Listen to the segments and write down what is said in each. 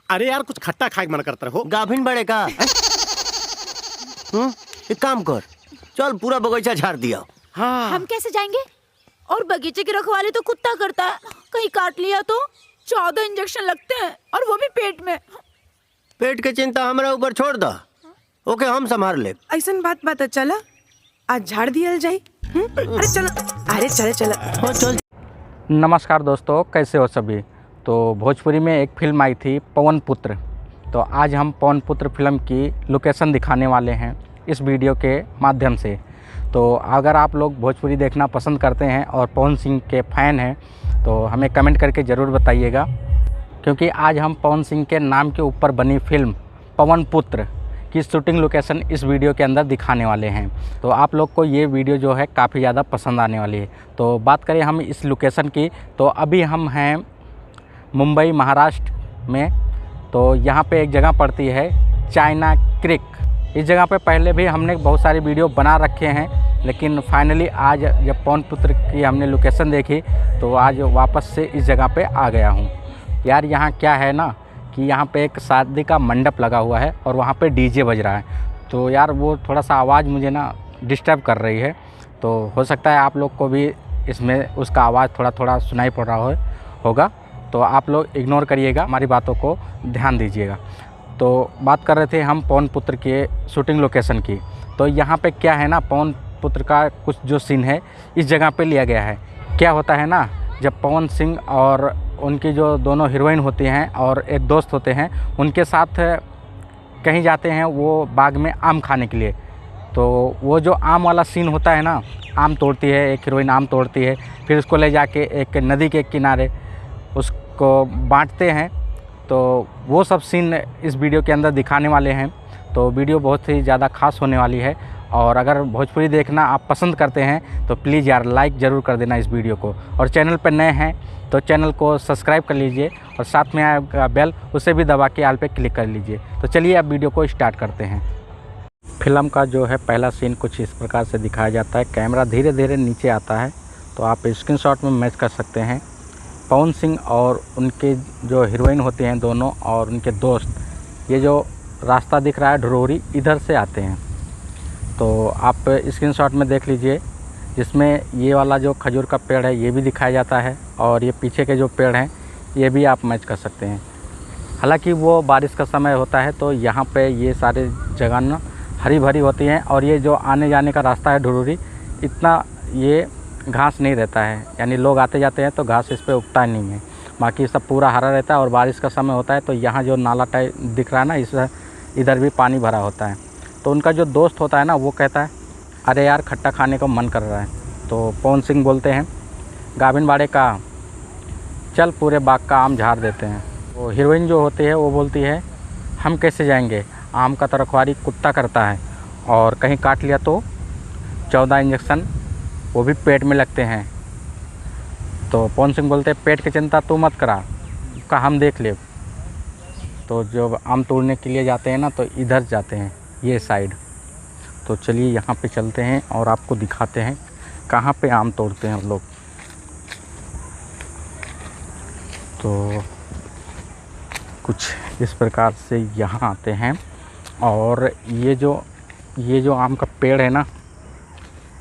अरे यार कुछ खट्टा खाए मन करता रहो। गाभिन बड़े का एक काम कर, चल पूरा बगीचा झाड़ दिया। हाँ। हम कैसे जाएंगे? और बगीचे की रखवाली तो कुत्ता करता है, कहीं काट लिया तो 14 इंजेक्शन लगते हैं और वो भी पेट में। पेट के चिंता हमारा ऊपर छोड़ दा, ओके हम संभाल ले। ऐसन बात पता चला, आज झाड़ दिया जाए। अरे चलो, अरे चले चलो। हाँ चल। नमस्कार दोस्तों, कैसे हो सभी। तो भोजपुरी में एक फिल्म आई थी पवन पुत्र, तो आज हम पवन पुत्र फिल्म की लोकेशन दिखाने वाले हैं इस वीडियो के माध्यम से। तो अगर आप लोग भोजपुरी देखना पसंद करते हैं और पवन सिंह के फ़ैन हैं तो हमें कमेंट करके ज़रूर बताइएगा, क्योंकि आज हम पवन सिंह के नाम के ऊपर बनी फिल्म पवन पुत्र की शूटिंग लोकेशन इस वीडियो के अंदर दिखाने वाले हैं। तो आप लोग को ये वीडियो जो है काफ़ी ज़्यादा पसंद आने वाली है। तो बात करें हम इस लोकेशन की, तो अभी हम हैं मुंबई महाराष्ट्र में। तो यहाँ पे एक जगह पड़ती है चाइना क्रिक। इस जगह पे पहले भी हमने बहुत सारी वीडियो बना रखे हैं, लेकिन फाइनली आज जब पवन पुत्र की हमने लोकेशन देखी तो आज वापस से इस जगह पे आ गया हूँ। यार यहाँ क्या है ना कि यहाँ पे एक शादी का मंडप लगा हुआ है और वहाँ पे डीजे बज रहा है। तो यार वो थोड़ा सा आवाज़ मुझे ना डिस्टर्ब कर रही है, तो हो सकता है आप लोग को भी इसमें उसका आवाज़ थोड़ा थोड़ा सुनाई पड़ रहा होगा, तो आप लोग इग्नोर करिएगा, हमारी बातों को ध्यान दीजिएगा। तो बात कर रहे थे हम पवन पुत्र के शूटिंग लोकेशन की। तो यहाँ पे क्या है ना, पवन पुत्र का कुछ जो सीन है इस जगह पे लिया गया है। क्या होता है ना, जब पवन सिंह और उनकी जो दोनों हीरोइन होती हैं और एक दोस्त होते हैं, उनके साथ कहीं जाते हैं वो बाग में आम खाने के लिए। तो वो जो आम वाला सीन होता है ना, आम तोड़ती है एक हीरोइन, आम तोड़ती है, फिर उसको ले जाके एक नदी के किनारे उसको बांटते हैं। तो वो सब सीन इस वीडियो के अंदर दिखाने वाले हैं। तो वीडियो बहुत ही ज़्यादा खास होने वाली है, और अगर भोजपुरी देखना आप पसंद करते हैं तो प्लीज़ यार लाइक ज़रूर कर देना इस वीडियो को, और चैनल पर नए हैं तो चैनल को सब्सक्राइब कर लीजिए और साथ में आएगा बेल, उसे भी दबा के आल पे क्लिक कर लीजिए। तो चलिए अब वीडियो को स्टार्ट करते हैं। फिल्म का जो है पहला सीन कुछ इस प्रकार से दिखाया जाता है। कैमरा धीरे धीरे नीचे आता है, तो आप स्क्रीनशॉट में मैच कर सकते हैं। पवन सिंह और उनके जो हीरोइन होते हैं दोनों और उनके दोस्त, ये जो रास्ता दिख रहा है ढुरोरी, इधर से आते हैं। तो आप स्क्रीनशॉट में देख लीजिए, जिसमें ये वाला जो खजूर का पेड़ है ये भी दिखाया जाता है, और ये पीछे के जो पेड़ हैं ये भी आप मैच कर सकते हैं। हालांकि वो बारिश का समय होता है तो यहाँ पे ये सारे जगह ना हरी भरी होती हैं, और ये जो आने जाने का रास्ता है ढुरोरी, इतना ये घास नहीं रहता है, यानी लोग आते जाते हैं तो घास इस पर उगता नहीं है, बाकी सब पूरा हरा रहता है। और बारिश का समय होता है तो यहाँ जो नाला टाइप दिख रहा है ना, इस इधर भी पानी भरा होता है। तो उनका जो दोस्त होता है ना, वो कहता है अरे यार खट्टा खाने का मन कर रहा है। तो पवन सिंह बोलते हैं गाभिन बाड़े का, चल पूरे बाग का आम झाड़ देते हैं। वो हीरोइन जो होती है वो बोलती है हम कैसे जाएंगे, आम का तो रखवाली कुत्ता करता है, और कहीं काट लिया तो 14 इंजेक्शन वो भी पेट में लगते हैं। तो पवन सिंह बोलते हैं पेट की चिंता तू मत करा, का हम देख ले। तो जब आम तोड़ने के लिए जाते हैं ना, तो इधर जाते हैं ये साइड। तो चलिए यहाँ पे चलते हैं और आपको दिखाते हैं कहाँ पे आम तोड़ते हैं लोग। तो कुछ इस प्रकार से यहाँ आते हैं, और ये जो आम का पेड़ है ना,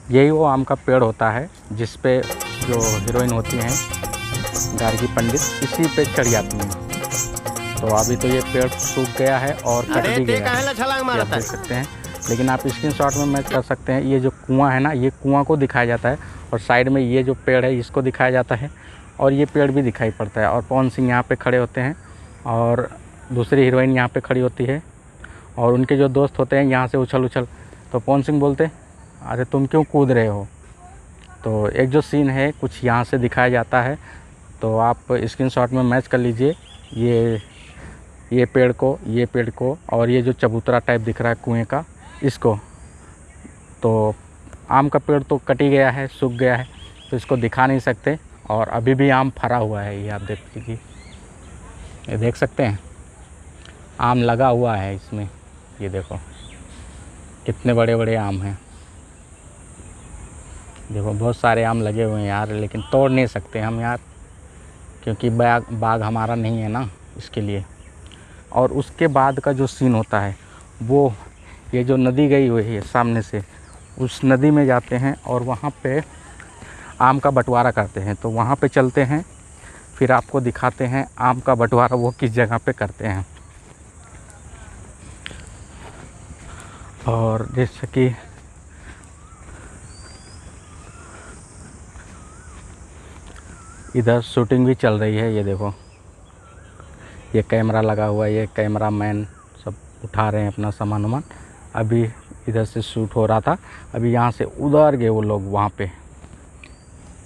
यही वो आम का पेड़ होता है जिस पे जो हीरोइन होती हैं गार्गी पंडित, इसी पे चढ़ जाती हैं। तो अभी तो ये पेड़ सूख गया है और कट भी गया है, आप देख सकते हैं। लेकिन आप स्क्रीनशॉट में मैच कर सकते हैं, ये जो कुआं है ना, ये कुआं को दिखाया जाता है, और साइड में ये जो पेड़ है इसको दिखाया जाता है, और ये पेड़ भी दिखाई पड़ता है। और पवन सिंह यहाँ पे खड़े होते हैं और दूसरी हीरोइन यहाँ पे खड़ी होती है, और उनके जो दोस्त होते हैं यहाँ से उछल तो पवन सिंह बोलते अरे तुम क्यों कूद रहे हो। तो एक जो सीन है कुछ यहाँ से दिखाया जाता है, तो आप स्क्रीनशॉट में मैच कर लीजिए ये पेड़ को, और ये जो चबूतरा टाइप दिख रहा है कुएं का, इसको। तो आम का पेड़ तो कट ही गया है, सूख गया है, तो इसको दिखा नहीं सकते, और अभी भी आम फरा हुआ है। ये आप देख लीजिए, ये देख सकते हैं आम लगा हुआ है इसमें, ये देखो कितने बड़े बड़े आम हैं। देखो बहुत सारे आम लगे हुए हैं यार, लेकिन तोड़ नहीं सकते हम यार, क्योंकि बाग हमारा नहीं है ना, इसके लिए। और उसके बाद का जो सीन होता है वो ये जो नदी गई हुई है सामने से, उस नदी में जाते हैं और वहाँ पे आम का बंटवारा करते हैं। तो वहाँ पे चलते हैं, फिर आपको दिखाते हैं आम का बंटवारा वो किस जगह पे करते हैं। और जैसे कि इधर शूटिंग भी चल रही है, ये देखो ये कैमरा लगा हुआ है, ये कैमरा मैन सब उठा रहे हैं अपना सामान वामान। अभी इधर से शूट हो रहा था, अभी यहाँ से उधर गए वो लोग वहाँ पे।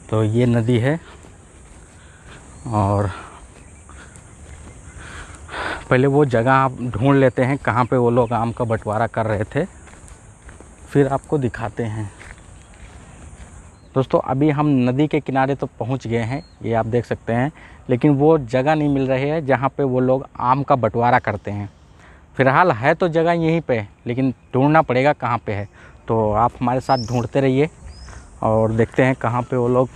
तो ये नदी है और पहले वो जगह आप ढूंढ लेते हैं कहाँ पे वो लोग आम का बंटवारा कर रहे थे, फिर आपको दिखाते हैं। दोस्तों अभी हम नदी के किनारे तो पहुंच गए हैं, ये आप देख सकते हैं, लेकिन वो जगह नहीं मिल रही है जहाँ पे वो लोग आम का बंटवारा करते हैं। फ़िलहाल है तो जगह यहीं पे, लेकिन ढूंढना पड़ेगा कहाँ पे है। तो आप हमारे साथ ढूंढते रहिए और देखते हैं कहाँ पे वो लोग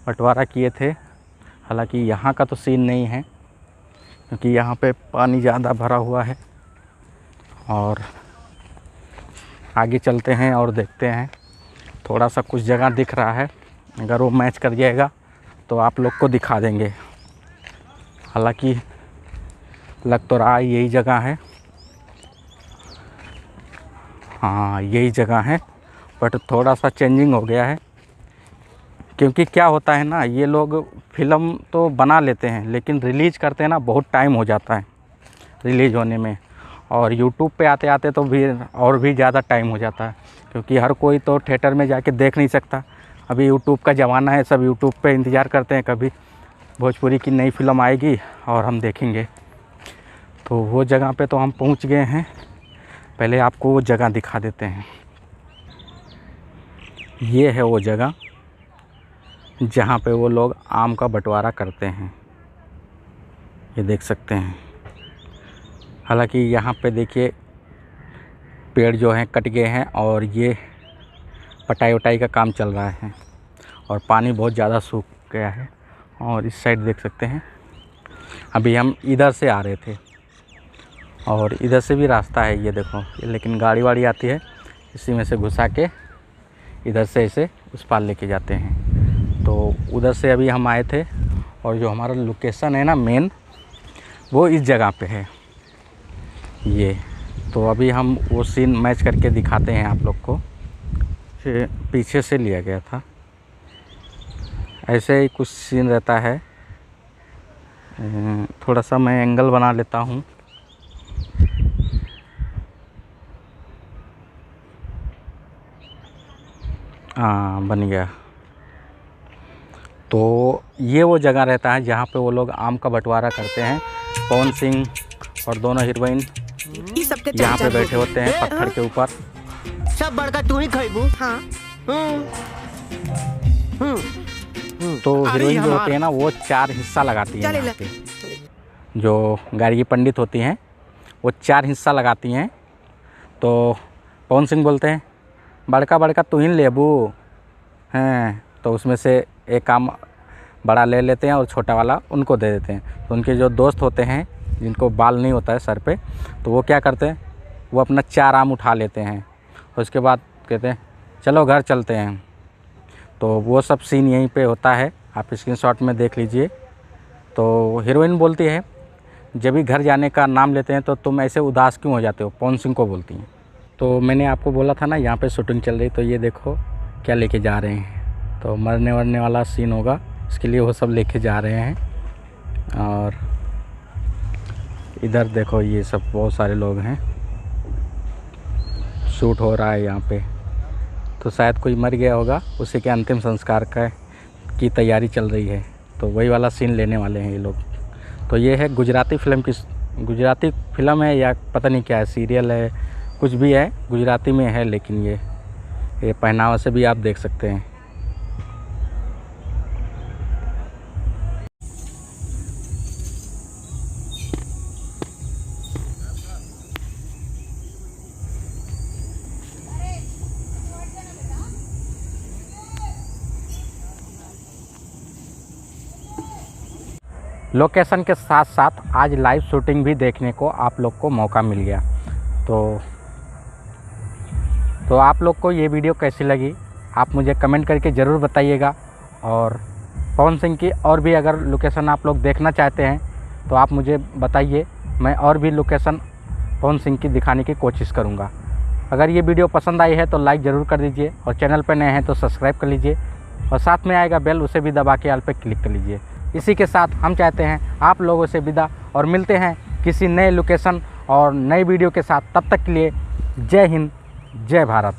बंटवारा किए थे। हालांकि यहाँ का तो सीन नहीं है क्योंकि यहाँ पे पानी ज़्यादा भरा हुआ है। और आगे चलते हैं और देखते हैं, थोड़ा सा कुछ जगह दिख रहा है, अगर वो मैच कर जाएगा तो आप लोग को दिखा देंगे। हालांकि लग तो रहा यही जगह है, हाँ यही जगह है, बट थोड़ा सा चेंजिंग हो गया है। क्योंकि क्या होता है ना, ये लोग फ़िल्म तो बना लेते हैं लेकिन रिलीज़ करते हैं ना बहुत टाइम हो जाता है रिलीज़ होने में, और यूट्यूब पे आते आते तो भी और भी ज़्यादा टाइम हो जाता है, क्योंकि हर कोई तो थिएटर में जाके देख नहीं सकता। अभी यूट्यूब का ज़माना है, सब यूट्यूब पे इंतज़ार करते हैं कभी भोजपुरी की नई फिल्म आएगी और हम देखेंगे। तो वो जगह पे तो हम पहुंच गए हैं, पहले आपको वो जगह दिखा देते हैं। ये है वो जगह जहाँ पे वो लोग आम का बंटवारा करते हैं, ये देख सकते हैं। हालांकि यहाँ पे देखिए पेड़ जो हैं कट गए हैं और ये पटाई वटाई का काम चल रहा है और पानी बहुत ज़्यादा सूख गया है। और इस साइड देख सकते हैं, अभी हम इधर से आ रहे थे और इधर से भी रास्ता है, ये देखो, लेकिन गाड़ी वाड़ी आती है, इसी में से घुसा के इधर से इसे उस पार लेके जाते हैं। तो उधर से अभी हम आए थे और जो हमारा लोकेशन है ना मेन, वो इस जगह पे है ये। तो अभी हम वो सीन मैच करके दिखाते हैं आप लोग को। पीछे से लिया गया था, ऐसे ही कुछ सीन रहता है। थोड़ा सा मैं एंगल बना लेता हूँ। हाँ बन गया। तो ये वो जगह रहता है जहाँ पे वो लोग आम का बंटवारा करते हैं। पवन सिंह और दोनों हीरोइन यहाँ पे बैठे होते हैं पत्थर के ऊपर। सब बड़का तू ही खाइबू। हाँ तो हीरोइन जो होती है ना वो 4 हिस्सा लगाती है यहाँ पे। जो गार्गी पंडित होती हैं वो 4 हिस्सा लगाती हैं। तो पवन सिंह बोलते हैं बड़का बड़का तू ही लेबू हैं, तो उसमें से एक आम बड़ा ले लेते हैं और छोटा वाला उनको दे देते हैं। तो उनके जो दोस्त होते हैं जिनको बाल नहीं होता है सर पे, तो वो क्या करते हैं, वो अपना 4 आम उठा लेते हैं और उसके बाद कहते हैं चलो घर चलते हैं। तो वो सब सीन यहीं पे होता है, आप स्क्रीनशॉट में देख लीजिए। तो हीरोइन बोलती है जब भी घर जाने का नाम लेते हैं तो तुम ऐसे उदास क्यों हो जाते हो, पवन सिंह को बोलती हैं। तो मैंने आपको बोला था ना यहाँ पे शूटिंग चल रही, तो ये देखो क्या लेके जा रहे हैं। तो मरने वरने वाला सीन होगा, इसके लिए वो सब लेके जा रहे हैं। और इधर देखो ये सब बहुत सारे लोग हैं, शूट हो रहा है यहाँ पे। तो शायद कोई मर गया होगा, उसी के अंतिम संस्कार की तैयारी चल रही है, तो वही वाला सीन लेने वाले हैं ये लोग। तो ये है गुजराती फिल्म है या पता नहीं क्या है, सीरियल है, कुछ भी है, गुजराती में है। लेकिन ये पहनावा से भी आप देख सकते हैं। लोकेशन के साथ साथ आज लाइव शूटिंग भी देखने को आप लोग को मौका मिल गया। तो आप लोग को ये वीडियो कैसी लगी आप मुझे कमेंट करके ज़रूर बताइएगा। और पवन सिंह की और भी अगर लोकेशन आप लोग देखना चाहते हैं तो आप मुझे बताइए, मैं और भी लोकेशन पवन सिंह की दिखाने की कोशिश करूँगा। अगर ये वीडियो पसंद आई है तो लाइक ज़रूर कर दीजिए और चैनल पर नए हैं तो सब्सक्राइब कर लीजिए और साथ में आएगा बेल, उसे भी दबा के ऑल पे क्लिक कर लीजिए। इसी के साथ हम चाहते हैं आप लोगों से विदा और मिलते हैं किसी नए लोकेशन और नई वीडियो के साथ। तब तक के लिए जय हिंद, जय भारत।